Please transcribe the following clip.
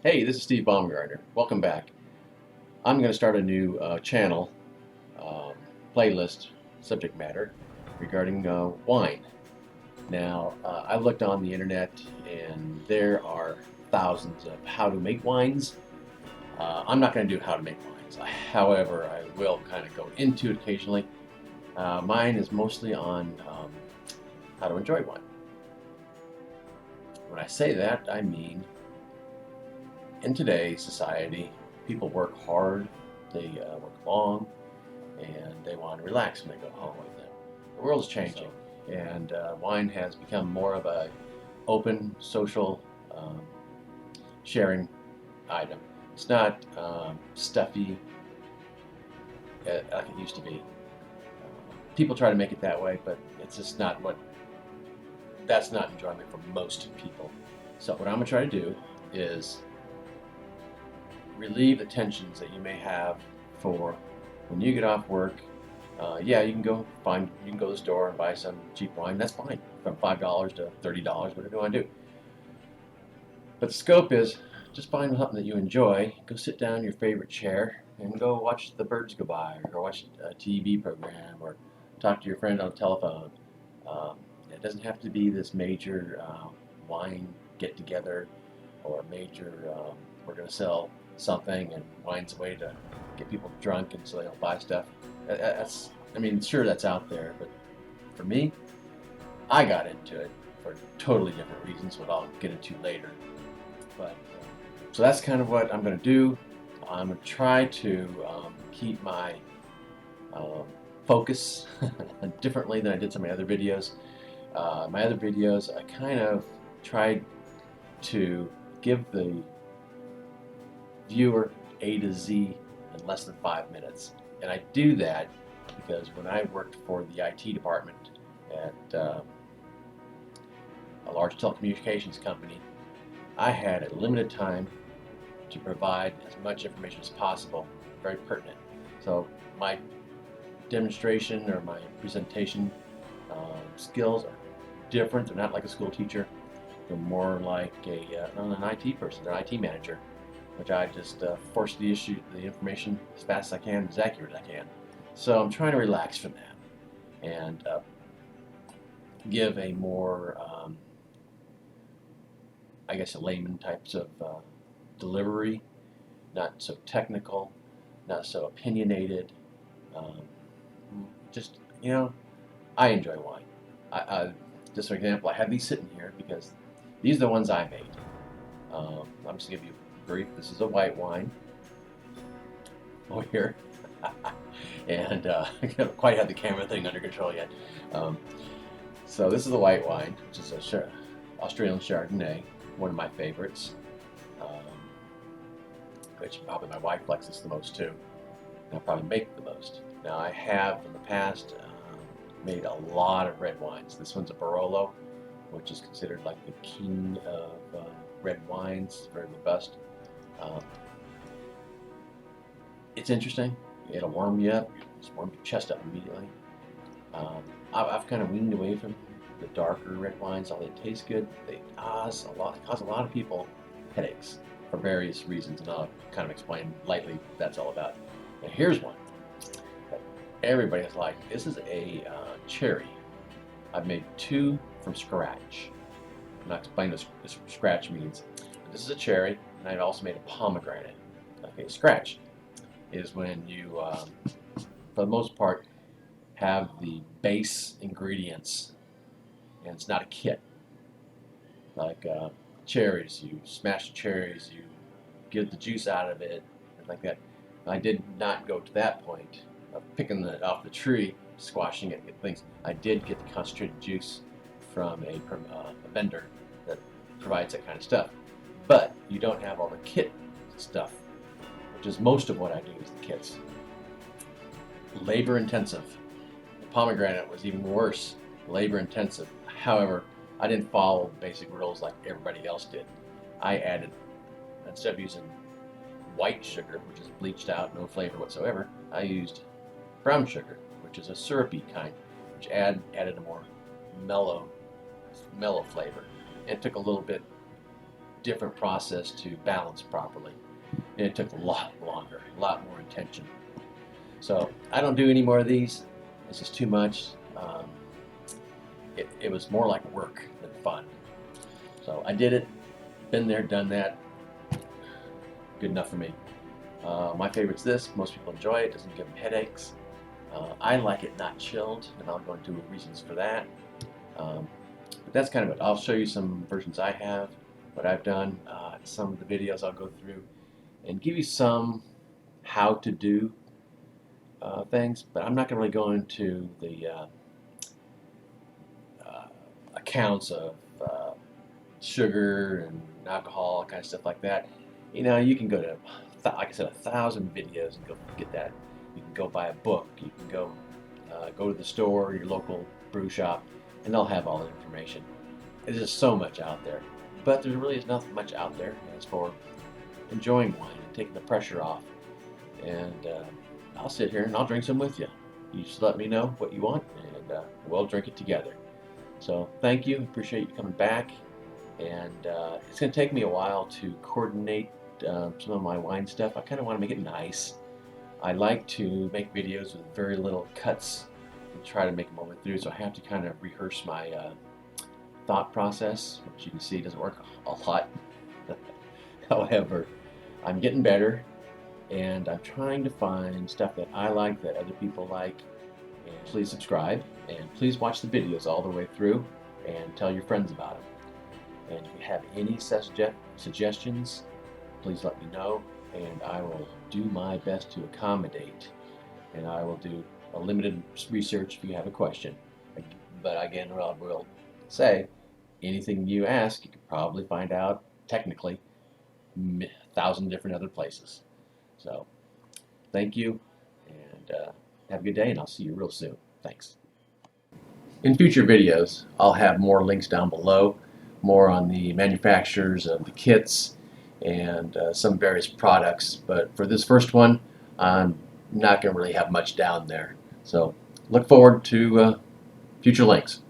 Hey, this is Steve Baumgartner. Welcome back. I'm going to start a new channel, um, playlist, subject matter regarding wine. Now, I looked on the internet and there are thousands of how to make wines. I'm not going to do how to make wines. However, I will kind of go into it occasionally. Mine is mostly on how to enjoy wine. When I say that, I mean in today's society, people work hard, they work long, and they want to relax when they go home with them. The world's changing, and wine has become more of a open social um, sharing item. It's not stuffy like it used to be. People try to make it that way, but it's just not what. That's not enjoyment for most people. So what I'm gonna try to do is relieve the tensions that you may have for when you get off work. Yeah, you can go to the store and buy some cheap wine. That's fine, from $5 to $30, whatever you want to do. But the scope is just find something that you enjoy. Go sit down in your favorite chair and go watch the birds go by, or go watch a TV program, or talk to your friend on the telephone. It doesn't have to be this major wine get together or a major we're going to sell something and wine's a way to get people drunk and so they don't buy stuff. That's, I mean, sure, that's out there, but for me, I got into it for totally different reasons, what I'll get into later. But so that's kind of what I'm going to do. I'm going to try to keep my um, focus differently than I did some of my other videos. My other videos, I kind of tried to give the viewer A to Z in less than 5 minutes. And I do that because when I worked for the IT department at a large telecommunications company, I had a limited time to provide as much information as possible, very pertinent. So my demonstration or my presentation skills are different. They're not like a school teacher. They're more like an IT person, an IT manager, which I just force the information as fast as I can, as accurate as I can. So I'm trying to relax from that and give a more, I guess, a layman types of delivery, not so technical, not so opinionated. Um, just, I enjoy wine. Just for example, I have these sitting here because these are the ones I made. I'm just going to give you a brief. This is a white wine over here. And I don't quite have the camera thing under control yet. Um, so this is the white wine, which is a Australian Chardonnay, one of my favorites, um, which probably my wife likes this the most too. And I'll probably make the most. Now I have in the past made a lot of red wines. This one's a Barolo, which is considered like the king of red wines, very robust. Um, it's interesting. It'll warm you up, just warm your chest up immediately. I've kind of weaned away from the darker red wines, although they taste good. They cause a lot of people headaches for various reasons, and I'll kind of explain lightly what that's all about. Now here's one that everybody has liked. This is a cherry. I've made two from scratch. I'm not explaining what this scratch means. But this is a cherry, and I've also made a pomegranate. Okay, scratch is when you, for the most part, have the base ingredients, and it's not a kit. Like cherries, you smash the cherries, you get the juice out of it, and like that. I did not go to that point of picking it off the tree, squashing it, and get things. I did get the concentrated juice from a vendor that provides that kind of stuff. But you don't have all the kit stuff, which is most of what I do is the kits. Labor intensive. The pomegranate was even worse, labor intensive. However, I didn't follow the basic rules like everybody else did. I added, instead of using white sugar, which is bleached out, no flavor whatsoever, I used brown sugar, which is a syrupy kind, which added a more mellow flavor. It took a little bit different process to balance properly. And it took a lot longer, a lot more attention. So I don't do any more of these. It's just too much. It was more like work than fun. So I did it, been there, done that. Good enough for me. My favorite's this. Most people enjoy it. Doesn't give them headaches. I like it not chilled, and I'll go into reasons for that. But that's kind of it. I'll show you some versions I have, what I've done, some of the videos I'll go through, and give you some how to do things. But I'm not going to really go into the accounts of sugar and alcohol, kind of stuff like that. You know, you can go to, like I said, 1,000 videos and go get that. You can go buy a book. You can go to the store, your local brew shop, and they'll have all the information. There's just so much out there. But there really is nothing much out there as for enjoying wine and taking the pressure off. And I'll sit here and I'll drink some with you. You just let me know what you want, and we'll drink it together. So thank you. Appreciate you coming back. And it's going to take me a while to coordinate some of my wine stuff. I kind of want to make it nice. I like to make videos with very little cuts and try to make them all the way through, so I have to kind of rehearse my thought process, which you can see doesn't work a lot. However, I'm getting better, and I'm trying to find stuff that I like, that other people like. And please subscribe, and please watch the videos all the way through, and tell your friends about them. And if you have any suggestions, please let me know, and I will do my best to accommodate. And I will do a limited research if you have a question. But again, I will say, anything you ask, you could probably find out technically 1,000 different other places. So, thank you, and have a good day, and I'll see you real soon. Thanks. In future videos, I'll have more links down below, more on the manufacturers of the kits and some various products. But for this first one, I'm not going to really have much down there. So look forward to future links.